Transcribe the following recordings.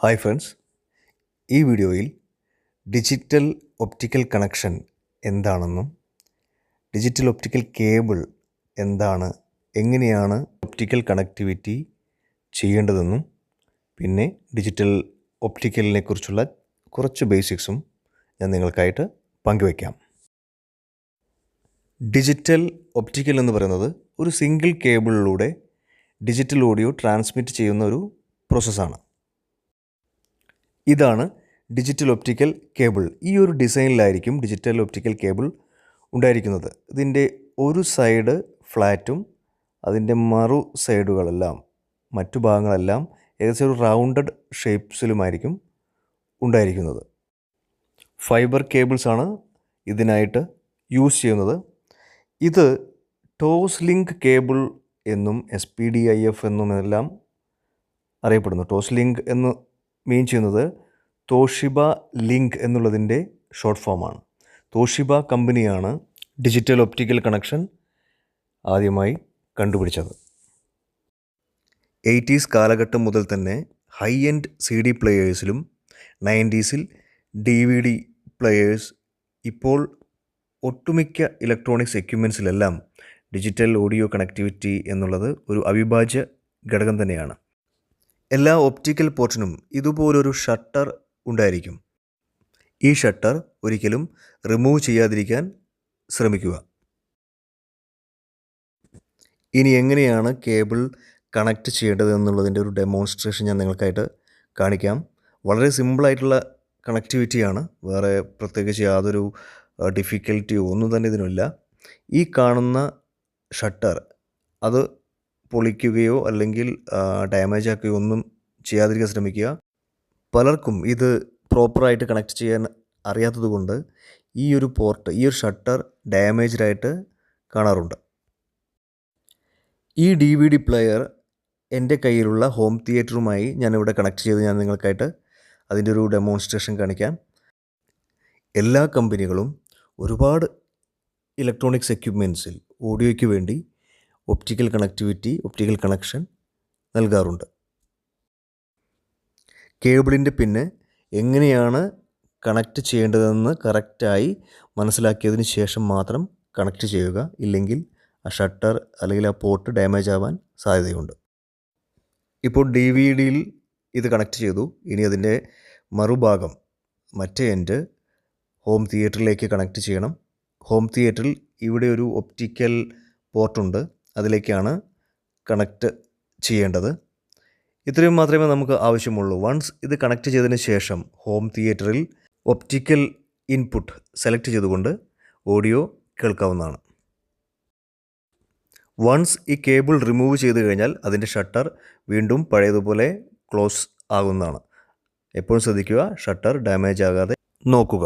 Hi friends, ഈ വീഡിയോയിൽ digital optical connection എന്താണെന്നും ഡിജിറ്റൽ ഒപ്റ്റിക്കൽ കേബിൾ എന്താണ്, എങ്ങനെയാണ് ഒപ്റ്റിക്കൽ കണക്ടിവിറ്റി ചെയ്യേണ്ടതെന്നും പിന്നെ ഡിജിറ്റൽ ഒപ്റ്റിക്കലിനെ കുറിച്ചുള്ള കുറച്ച് ബേസിക്സും ഞാൻ നിങ്ങൾക്കായിട്ട് പങ്കുവയ്ക്കാം. ഡിജിറ്റൽ ഒപ്റ്റിക്കൽ എന്ന് പറയുന്നത് ഒരു സിംഗിൾ കേബിളിലൂടെ ഡിജിറ്റൽ ഓഡിയോ ട്രാൻസ്മിറ്റ് ചെയ്യുന്ന ഒരു പ്രോസസ്സാണ്. ഇതാണ് ഡിജിറ്റൽ ഒപ്റ്റിക്കൽ കേബിൾ. ഈ ഒരു ഡിസൈനിലായിരിക്കും ഡിജിറ്റൽ ഒപ്റ്റിക്കൽ കേബിൾ ഉണ്ടായിരിക്കുന്നത്. ഇതിൻ്റെ ഒരു സൈഡ് ഫ്ലാറ്റും അതിൻ്റെ മറു സൈഡുകളെല്ലാം മറ്റു ഭാഗങ്ങളെല്ലാം ഏകദേശം ഒരു റൗണ്ടഡ് ഷേപ്സിലുമായിരിക്കും ഉണ്ടായിരിക്കുന്നത്. ഫൈബർ കേബിൾസാണ് ഇതിനായിട്ട് യൂസ് ചെയ്യുന്നത്. ഇത് ടോസ് ലിങ്ക് കേബിൾ എന്നും SPDIF എന്നുമെല്ലാം അറിയപ്പെടുന്നു. ടോസ് ലിങ്ക് എന്ന് മീൻ ചെയ്യുന്നത് തോഷിബ ലിങ്ക് എന്നുള്ളതിൻ്റെ ഷോർട്ട് ഫോമാണ്. തോഷിബ കമ്പനിയാണ് ഡിജിറ്റൽ ഒപ്റ്റിക്കൽ കണക്ഷൻ ആദ്യമായി കണ്ടുപിടിച്ചത്. 80s കാലഘട്ടം മുതൽ തന്നെ high end CD പ്ലെയേഴ്സിലും 90s DVD players, ഇപ്പോൾ ഒട്ടുമിക്ക ഇലക്ട്രോണിക്സ് എക്യുപ്മെൻറ്റ്സിലെല്ലാം ഡിജിറ്റൽ ഓഡിയോ കണക്ടിവിറ്റി എന്നുള്ളത് ഒരു അവിഭാജ്യ ഘടകം തന്നെയാണ്. എല്ലാ ഒപ്റ്റിക്കൽ പോർട്ടിനും ഇതുപോലൊരു ഷട്ടർ ഉണ്ടായിരിക്കും. ഈ ഷട്ടർ ഒരിക്കലും റിമൂവ് ചെയ്യാതിരിക്കാൻ ശ്രമിക്കുക. ഇനി എങ്ങനെയാണ് കേബിൾ കണക്റ്റ് ചെയ്യേണ്ടത് എന്നുള്ളതിൻ്റെ ഒരു ഡെമോൺസ്ട്രേഷൻ ഞാൻ നിങ്ങൾക്കായിട്ട് കാണിക്കാം. വളരെ സിമ്പിളായിട്ടുള്ള കണക്ടിവിറ്റിയാണ്. വേറെ പ്രത്യേകിച്ച് യാതൊരു ഡിഫിക്കൽറ്റിയോ ഒന്നും തന്നെ ഇതിനില്ല. ഈ കാണുന്ന ഷട്ടർ അത് പൊളിക്കുകയോ അല്ലെങ്കിൽ ഡാമേജ് ആക്കുകയോ ഒന്നും ചെയ്യാതിരിക്കാൻ ശ്രമിക്കുക. പലർക്കും ഇത് പ്രോപ്പറായിട്ട് കണക്ട് ചെയ്യാൻ അറിയാത്തതുകൊണ്ട് ഈ ഒരു പോർട്ട്, ഈ ഒരു ഷട്ടർ ഡാമേജ്ഡായിട്ട് കാണാറുണ്ട്. ഈ DVD പ്ലെയർ എൻ്റെ കയ്യിലുള്ള ഹോം തിയേറ്ററുമായി ഞാനിവിടെ കണക്ട് ചെയ്ത് ഞാൻ നിങ്ങൾക്കായിട്ട് അതിൻ്റെ ഒരു ഡെമോൺസ്ട്രേഷൻ കാണിക്കാം. എല്ലാ കമ്പനികളും ഒരുപാട് ഇലക്ട്രോണിക്സ് എക്യുപ്മെൻറ്റ്സിൽ ഓഡിയോയ്ക്ക് വേണ്ടി ഒപ്റ്റിക്കൽ കണക്ടിവിറ്റി, ഒപ്റ്റിക്കൽ കണക്ഷൻ നൽകാറുണ്ട്. കേബിളിൻ്റെ പിന്നെ എങ്ങനെയാണ് കണക്റ്റ് ചെയ്യേണ്ടതെന്ന് കറക്റ്റായി മനസ്സിലാക്കിയതിന് ശേഷം മാത്രം കണക്റ്റ് ചെയ്യുക. ഇല്ലെങ്കിൽ ആ ഷട്ടർ അല്ലെങ്കിൽ ആ പോർട്ട് ഡാമേജ് ആവാൻ സാധ്യതയുണ്ട്. ഇപ്പോൾ DVDയിൽ ഇത് കണക്റ്റ് ചെയ്തു. ഇനി അതിൻ്റെ മറുഭാഗം മറ്റേ എൻഡ് ഹോം തിയേറ്ററിലേക്ക് കണക്റ്റ് ചെയ്യണം. ഹോം തിയേറ്ററിൽ ഇവിടെ ഒരു ഒപ്റ്റിക്കൽ പോർട്ടുണ്ട്, അതിലേക്കാണ് കണക്റ്റ് ചെയ്യേണ്ടത്. ഇത്രയും മാത്രമേ നമുക്ക് ആവശ്യമുള്ളൂ. വൺസ് ഇത് കണക്റ്റ് ചെയ്തതിന് ശേഷം ഹോം തിയേറ്ററിൽ ഒപ്റ്റിക്കൽ ഇൻപുട്ട് സെലക്ട് ചെയ്തുകൊണ്ട് ഓഡിയോ കേൾക്കാവുന്നതാണ്. വൺസ് ഈ കേബിൾ റിമൂവ് ചെയ്ത് കഴിഞ്ഞാൽ അതിൻ്റെ ഷട്ടർ വീണ്ടും പഴയതുപോലെ ക്ലോസ് ആകുന്നതാണ്. എപ്പോഴും ശ്രദ്ധിക്കുക, ഷട്ടർ ഡാമേജ് ആകാതെ നോക്കുക.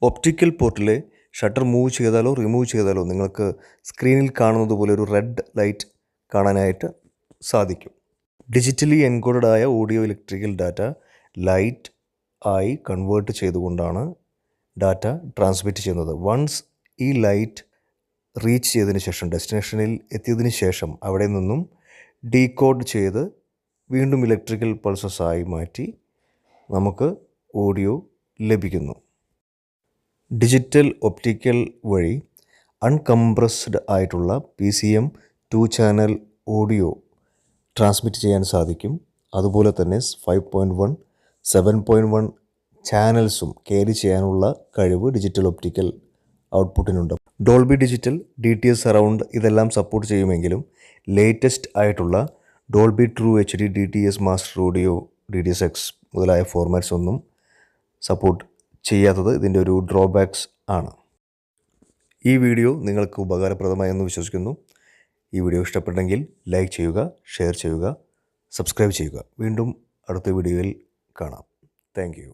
ഒപ്റ്റിക്കൽ പോർട്ടിലെ ഷട്ടർ മൂവ് ചെയ്താലോ റിമൂവ് ചെയ്താലോ നിങ്ങൾക്ക് സ്ക്രീനിൽ കാണുന്നത് പോലെ ഒരു റെഡ് ലൈറ്റ് കാണാനായിട്ട് സാധിക്കും. ഡിജിറ്റലി എൻകോഡഡ് ആയ ഓഡിയോ ഇലക്ട്രിക്കൽ ഡാറ്റ ലൈറ്റ് ആയി കൺവേർട്ട് ചെയ്തുകൊണ്ടാണ് ഡാറ്റ ട്രാൻസ്മിറ്റ് ചെയ്യുന്നത്. വൺസ് ഈ ലൈറ്റ് റീച്ച് ചെയ്തതിന് ശേഷം, ഡെസ്റ്റിനേഷനിൽ എത്തിയതിന് ശേഷം അവിടെ നിന്നും ഡീകോഡ് ചെയ്ത് വീണ്ടും ഇലക്ട്രിക്കൽ പൾസസ് ആയി മാറ്റി നമുക്ക് ഓഡിയോ ലഭിക്കുന്നു. ഡിജിറ്റൽ ഒപ്റ്റിക്കൽ വഴി അൺകംപ്രസ്ഡ് ആയിട്ടുള്ള PCM 2 ചാനൽ ഓഡിയോ ട്രാൻസ്മിറ്റ് ചെയ്യാൻ സാധിക്കും. അതുപോലെ തന്നെ 5.1, 7.1 ചാനൽസും ക്യാരി ചെയ്യാനുള്ള കഴിവ് ഡിജിറ്റൽ ഒപ്റ്റിക്കൽ ഔട്ട്പുട്ടിനുണ്ട്. ഡോൾബി ഡിജിറ്റൽ, DTS സറൗണ്ട് ഇതെല്ലാം സപ്പോർട്ട് ചെയ്യുമെങ്കിലും ലേറ്റസ്റ്റ് ആയിട്ടുള്ള Dolby true HD, DTS master audio, DTS:X മുതലായ ഫോർമാറ്റ്സ് ഒന്നും സപ്പോർട്ട് ചെയ്യാത്തത് ഇതിൻ്റെ ഒരു ഡ്രോബാക്സ് ആണ്. ഈ വീഡിയോ നിങ്ങൾക്ക് ഉപകാരപ്രദമായെന്ന് വിശ്വസിക്കുന്നു. ഈ വീഡിയോ ഇഷ്ടപ്പെട്ടെങ്കിൽ ലൈക്ക് ചെയ്യുക, ഷെയർ ചെയ്യുക, സബ്സ്ക്രൈബ് ചെയ്യുക. വീണ്ടും അടുത്ത വീഡിയോയിൽ കാണാം. Thank you.